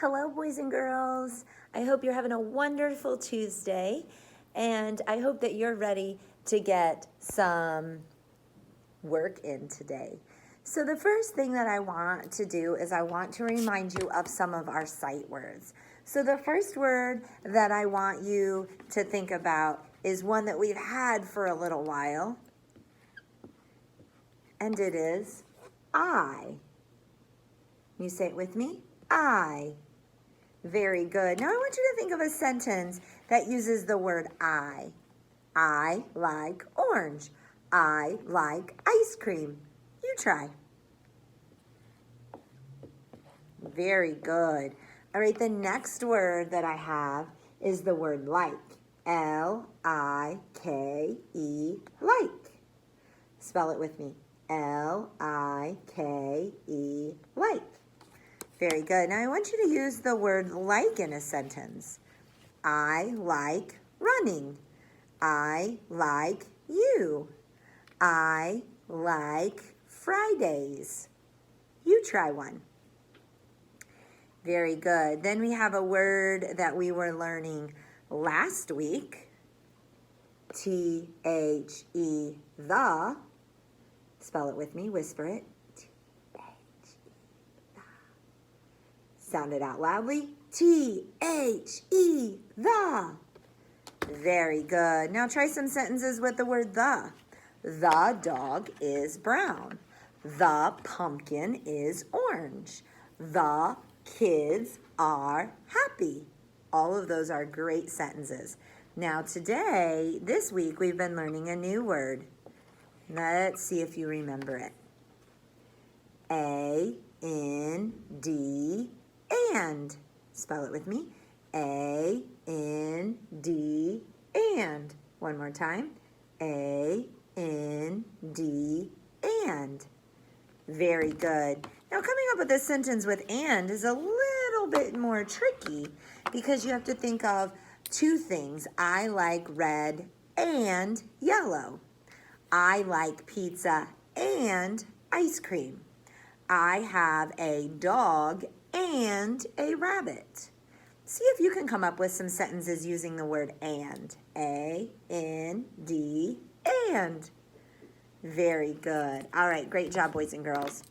Hello, boys and girls. I hope you're having a wonderful Tuesday, and I hope that you're ready to get some work in today. So the first thing that I want to do is I want to remind you of some of our sight words. So the first word that I want you to think about is one that we've had for a little while, and it is I. You say it with me? I. Very good. Now I want you to think of a sentence that uses the word I. I like orange. I like ice cream. You try. Very good. All right, the next word that I have is the word like. L-I-K-E, like. Spell it with me. L-I-K-E, like. Very good. Now I want you to use the word like in a sentence. I like running. I like you. I like Fridays. You try one. Very good. Then we have a word that we were learning last week. T-H-E, the. Spell it with me. Whisper it. Sound it out loudly. T-H-E, the. Very good. Now try some sentences with the word the. The dog is brown. The pumpkin is orange. The kids are happy. All of those are great sentences. Now today, this week, we've been learning a new word. Let's see if you remember it. A-N-D, and. Spell it with me. A-N-D, and. One more time. A-N-D, and. Very good. Now coming up with a sentence with and is a little bit more tricky because you have to think of two things. I like red and yellow. I like pizza and ice cream. I have a dog and a rabbit. See if you can come up with some sentences using the word and. A-N-D, and. Very good. All right, great job, boys and girls.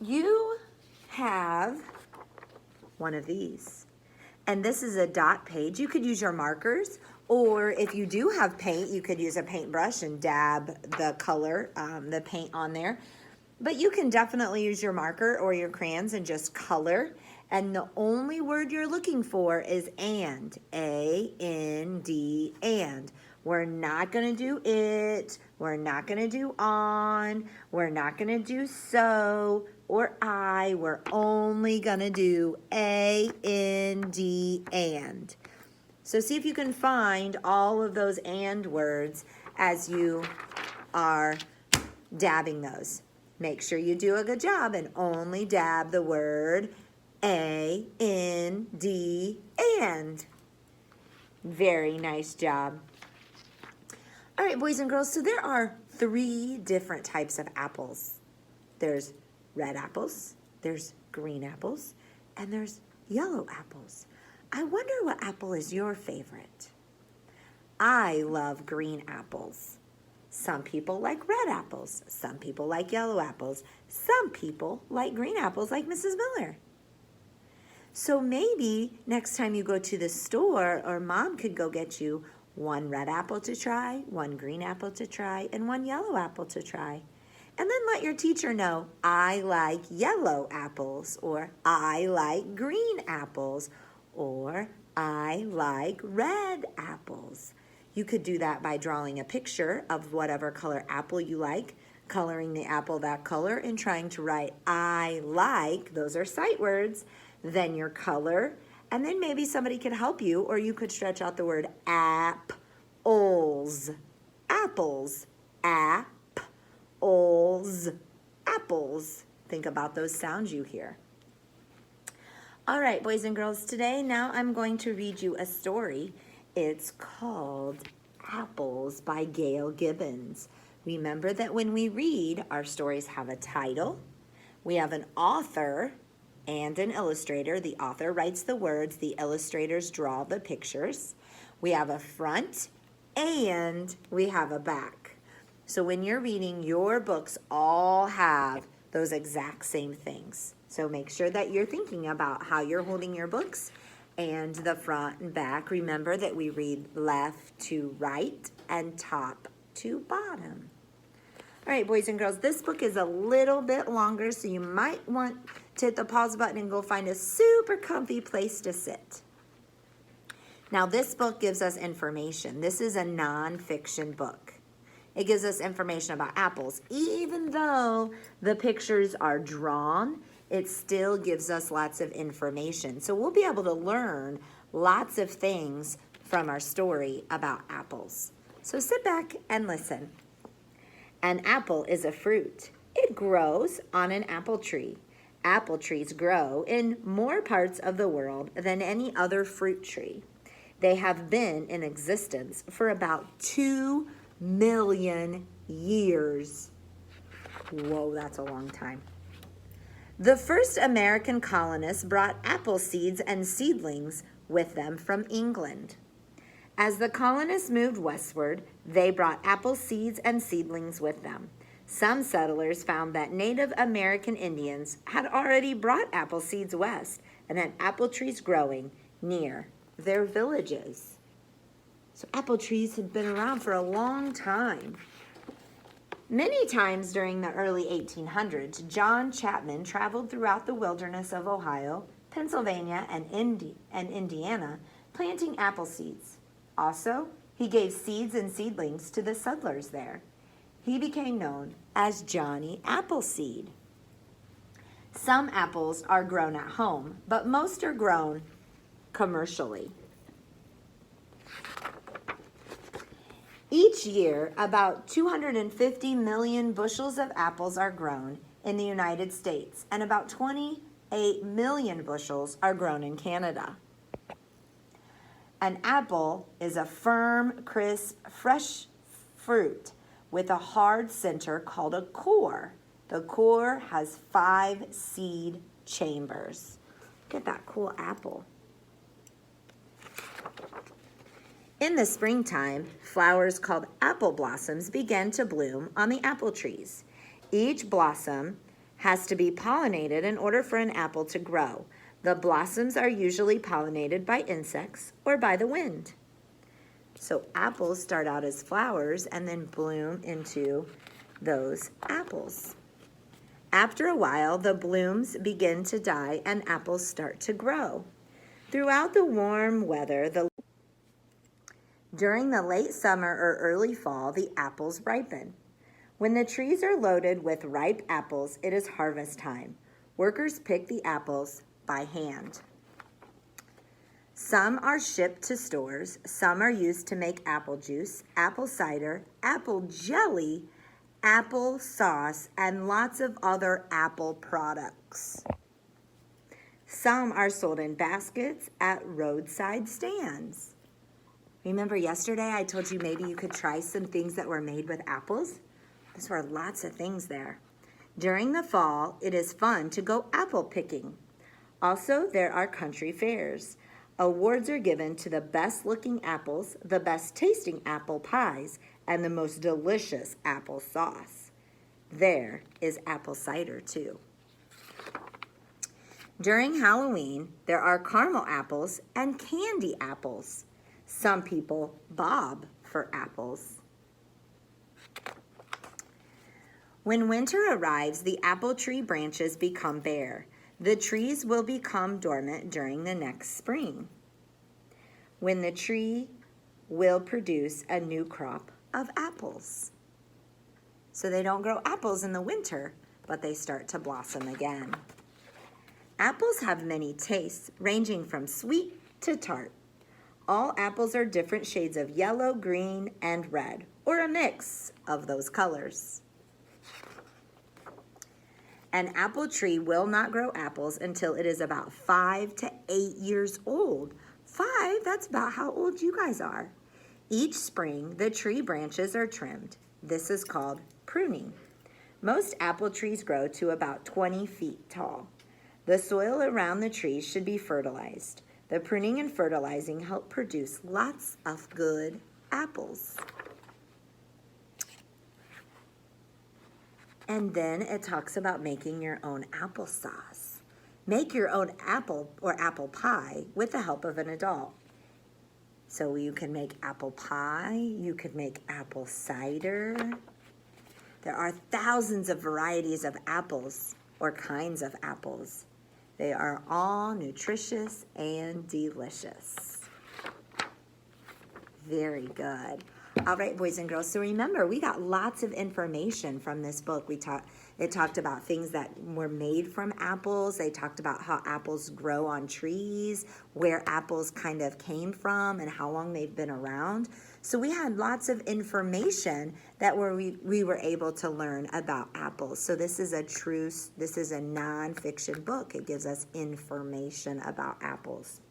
You have one of these, and this is a dot page. You could use your markers, or if you do have paint, you could use a paintbrush and dab the color, the paint on there. But you can definitely use your marker or your crayons and just color. And the only word you're looking for is and. A-N-D, and. We're not going to do it. We're not going to do on. We're not going to do so or I. We're only going to do A-N-D, and. So see if you can find all of those and words as you are dabbing those. Make sure you do a good job and only dab the word A-N-D, and. Very nice job. All right, boys and girls, so there are 3 different types of apples. There's red apples, there's green apples, and there's yellow apples. I wonder what apple is your favorite. I love green apples. Some people like red apples. Some people like yellow apples. Some people like green apples like Mrs. Miller. So maybe next time you go to the store, or Mom could go get you one red apple to try, one green apple to try, and one yellow apple to try. And then let your teacher know, I like yellow apples, or I like green apples, or I like red apples. You could do that by drawing a picture of whatever color apple you like, coloring the apple that color, and trying to write I like, those are sight words, then your color, and then maybe somebody could help you, or you could stretch out the word apples. Apples. Apples. Apples. Think about those sounds you hear. All right, boys and girls, today now I'm going to read you a story. It's called Apples by Gail Gibbons. Remember that when we read, our stories have a title, we have an author, and an illustrator. The author writes the words, the illustrators draw the pictures. We have a front and we have a back. So when you're reading, your books all have those exact same things. So make sure that you're thinking about how you're holding your books and the front and back. Remember that we read left to right and top to bottom. All right, boys and girls, this book is a little bit longer, so you might want to hit the pause button and go find a super comfy place to sit. Now, this book gives us information. This is a nonfiction book. It gives us information about apples. Even though the pictures are drawn, it still gives us lots of information. So we'll be able to learn lots of things from our story about apples. So sit back and listen. An apple is a fruit. It grows on an apple tree. Apple trees grow in more parts of the world than any other fruit tree. They have been in existence for about 2 million years. Whoa, that's a long time. The first American colonists brought apple seeds and seedlings with them from England. As the colonists moved westward, they brought apple seeds and seedlings with them. Some settlers found that Native American Indians had already brought apple seeds west and had apple trees growing near their villages. So apple trees had been around for a long time. Many times during the early 1800s, John Chapman traveled throughout the wilderness of Ohio, Pennsylvania, and Indiana, planting apple seeds. Also, he gave seeds and seedlings to the settlers there. He became known as Johnny Appleseed. Some apples are grown at home, but most are grown commercially. Each year, about 250 million bushels of apples are grown in the United States, and about 28 million bushels are grown in Canada. An apple is a firm, crisp, fresh fruit with a hard center called a core. The core has 5 seed chambers. Look at that cool apple. In the springtime, flowers called apple blossoms begin to bloom on the apple trees. Each blossom has to be pollinated in order for an apple to grow. The blossoms are usually pollinated by insects or by the wind. So apples start out as flowers and then bloom into those apples. After a while, the blooms begin to die and apples start to grow. Throughout the warm weather, during the late summer or early fall, the apples ripen. When the trees are loaded with ripe apples, it is harvest time. Workers pick the apples by hand. Some are shipped to stores. Some are used to make apple juice, apple cider, apple jelly, apple sauce, and lots of other apple products. Some are sold in baskets at roadside stands. Remember yesterday I told you maybe you could try some things that were made with apples? There were lots of things there. During the fall, it is fun to go apple picking. Also, there are country fairs. Awards are given to the best looking apples, the best tasting apple pies, and the most delicious apple sauce. There is apple cider too. During Halloween, there are caramel apples and candy apples. Some people bob for apples. When winter arrives, the apple tree branches become bare. The trees will become dormant during the next spring, when the tree will produce a new crop of apples. So they don't grow apples in the winter, but they start to blossom again. Apples have many tastes, ranging from sweet to tart. All apples are different shades of yellow, green, and red, or a mix of those colors. An apple tree will not grow apples until it is about 5 to 8 years old. 5, that's about how old you guys are. Each spring, the tree branches are trimmed. This is called pruning. Most apple trees grow to about 20 feet tall. The soil around the trees should be fertilized. The pruning and fertilizing help produce lots of good apples. And then it talks about making your own applesauce. Make your own apple or apple pie with the help of an adult. So you can make apple pie, you could make apple cider. There are thousands of varieties of apples or kinds of apples. They are all nutritious and delicious. Very good. All right, boys and girls. So remember, we got lots of information from this book. It talked about things that were made from apples. They talked about how apples grow on trees, where apples kind of came from, and how long they've been around. So we had lots of information that we were able to learn about apples. So this is a nonfiction book. It gives us information about apples.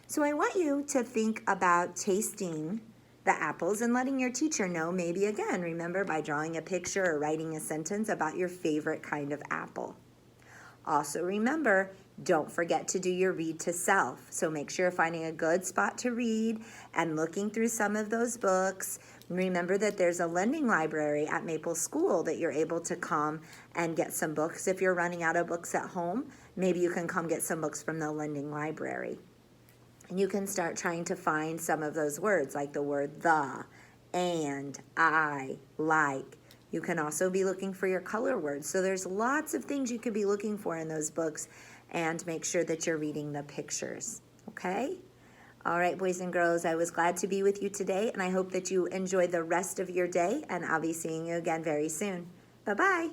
So I want you to think about tasting the apples and letting your teacher know, maybe again, remember, by drawing a picture or writing a sentence about your favorite kind of apple. Also remember, don't forget to do your read to self. So make sure you're finding a good spot to read and looking through some of those books. Remember that there's a lending library at Maple School that you're able to come and get some books. If you're running out of books at home, maybe you can come get some books from the lending library. And you can start trying to find some of those words, like the word the, and, I, like. You can also be looking for your color words. So there's lots of things you could be looking for in those books, and make sure that you're reading the pictures, okay? All right, boys and girls, I was glad to be with you today, and I hope that you enjoy the rest of your day, and I'll be seeing you again very soon. Bye-bye.